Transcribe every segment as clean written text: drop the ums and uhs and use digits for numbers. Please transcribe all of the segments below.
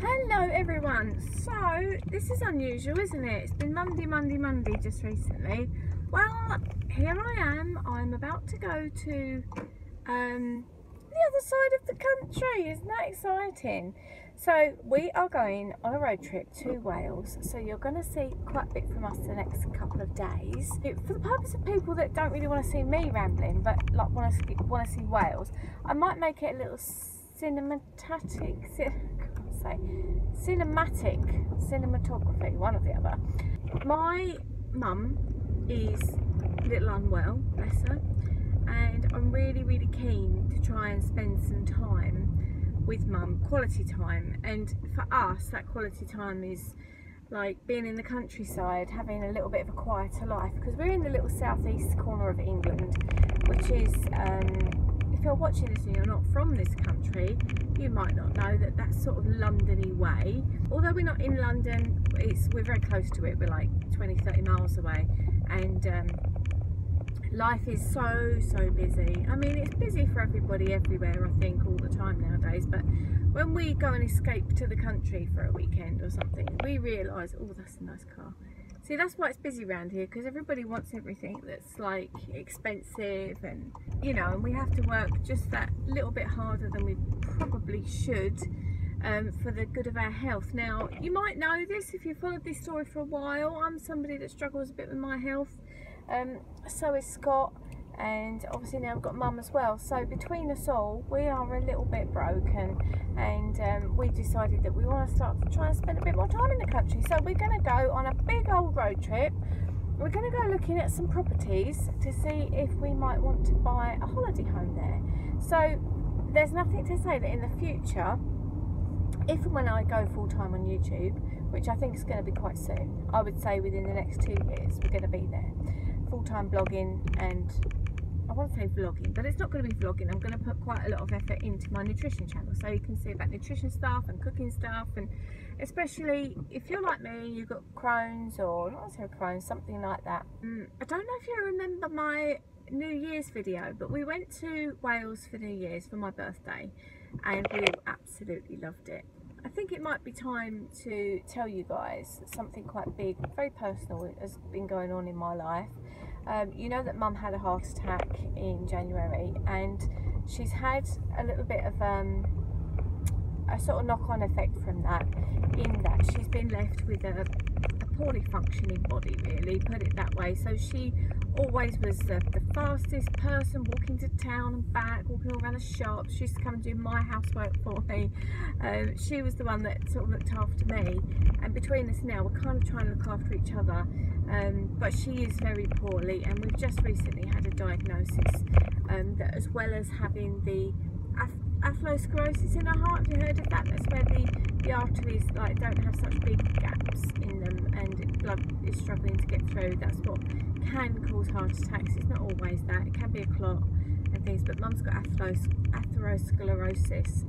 Hello everyone. So this is unusual, isn't it? It's been Monday just recently. Well, here I am. I'm about to go to the other side of the country. Isn't that exciting? So we are going on a road trip to Wales. So you're going to see quite a bit from us the next couple of days. For the purpose of people that don't really want to see me rambling, but like want to see Wales, I might make it a little cinematography, one or the other. My mum is a little unwell, bless her, and I'm really keen to try and spend some time with mum, quality time. And for us, that quality time is like being in the countryside, having a little bit of a quieter life, because we're in the little southeast corner of England, which is if you're watching this and you're not from this country, you might not know that that's sort of London-y way. Although we're not in London, we're very close to it. We're like 20-30 miles away, and life is so busy. I mean, it's busy for everybody everywhere, I think, all the time nowadays. But when we go and escape to the country for a weekend or something, we realise, oh, that's a nice car. See, that's why it's busy around here, because everybody wants everything that's like expensive, and you know, and we have to work just that little bit harder than we probably should for the good of our health. Now, you might know this if you've followed this story for a while. I'm somebody that struggles a bit with my health. So is Scott, and obviously now I've got mum as well. So between us all, we are a little bit broken, and we decided that we want to start to try and spend a bit more time in the country. So we're going to go on a big old road trip. We're going to go looking at some properties to see if we might want to buy a holiday home there. So there's nothing to say that in the future, if and when I go full-time on YouTube, which I think is going to be quite soon, I would say within the next 2 years, we're going to be there. Full-time blogging, and I want to say vlogging, but it's not going to be vlogging. I'm going to put quite a lot of effort into my nutrition channel, so you can see about nutrition stuff and cooking stuff, and especially if you're like me, you've got Crohn's, or not so Crohn's, something like that. I don't know if you remember my New Year's video, but we went to Wales for New Year's for my birthday, and we all absolutely loved it. I think it might be time to tell you guys something quite big, very personal, has been going on in my life. You know that mum had a heart attack in January, and she's had a little bit of a sort of knock-on effect from that, in that she's been left with a poorly functioning body, really, put it that way. So she always was the fastest person walking to town and back, walking all around the shops. She used to come and do my housework for me. She was the one that sort of looked after me, and between us now, we're kind of trying to look after each other. But she is very poorly, and we've just recently had a diagnosis that, as well as having the atherosclerosis in her heart. Have you heard of that? That's where the arteries like don't have such big gaps in them, and blood is struggling to get through. That's what can cause heart attacks. It's not always that. It can be a clot and things, but mum's got atherosclerosis,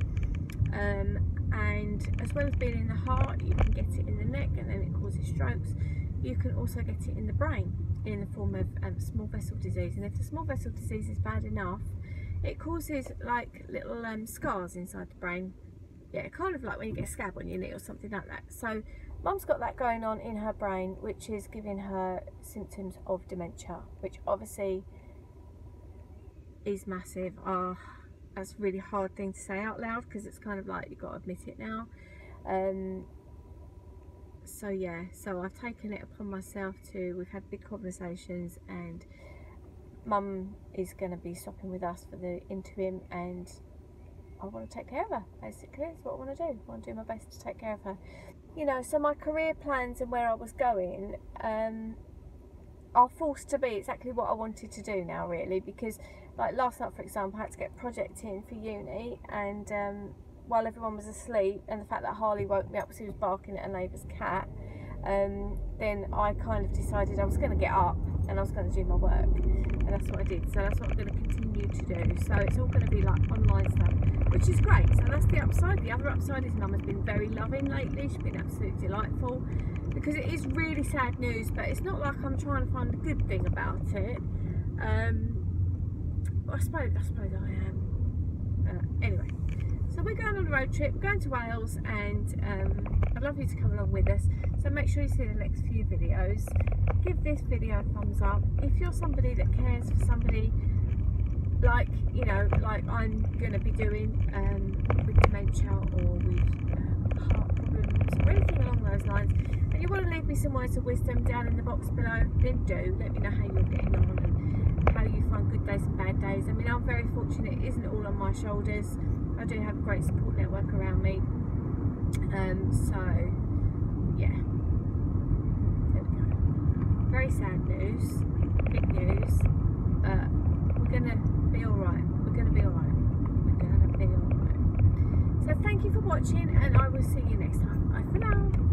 and as well as being in the heart, you can get it in the neck, and then it causes strokes. You can also get it in the brain in the form of small vessel disease, and if the small vessel disease is bad enough, it causes like little scars inside the brain. Yeah, kind of like when you get a scab on your knee or something like that. So mum's got that going on in her brain, which is giving her symptoms of dementia, which obviously is massive. That's a really hard thing to say out loud, because it's kind of like, you've got to admit it now. So yeah, so I've taken it upon myself we've had big conversations, and mum is going to be stopping with us for the interim, and I want to take care of her, basically. That's what I want to do. I want to do my best to take care of her. You know, so my career plans and where I was going are forced to be exactly what I wanted to do now, really, because like last night, for example, I had to get a project in for uni, and while everyone was asleep, and the fact that Harley woke me up because he was barking at a neighbour's cat, then I kind of decided I was going to get up and I was going to do my work, and that's what I did. So that's what I'm going to continue to do. So it's all going to be like online stuff, which is great. So that's the upside. The other upside is mum has been very loving lately. She's been absolutely delightful, because it is really sad news, but it's not like I'm trying to find a good thing about it. I suppose I am. Anyway, so So we're going on a road trip, we're going to Wales, and I'd love you to come along with us. So make sure you see the next few videos. Give this video a thumbs up. If you're somebody that cares for somebody like, you know, like I'm going to be doing with dementia or with heart problems or anything along those lines, and you want to leave me some words of wisdom down in the box below, then do. Let me know how you're getting on and how you find good days and bad days. I mean, I'm very fortunate, it isn't all on my shoulders. I do have a great support network around me. So yeah, there we go. Very sad news, big news, but we're gonna be alright. We're gonna be alright. We're gonna be alright. So thank you for watching, and I will see you next time. Bye for now.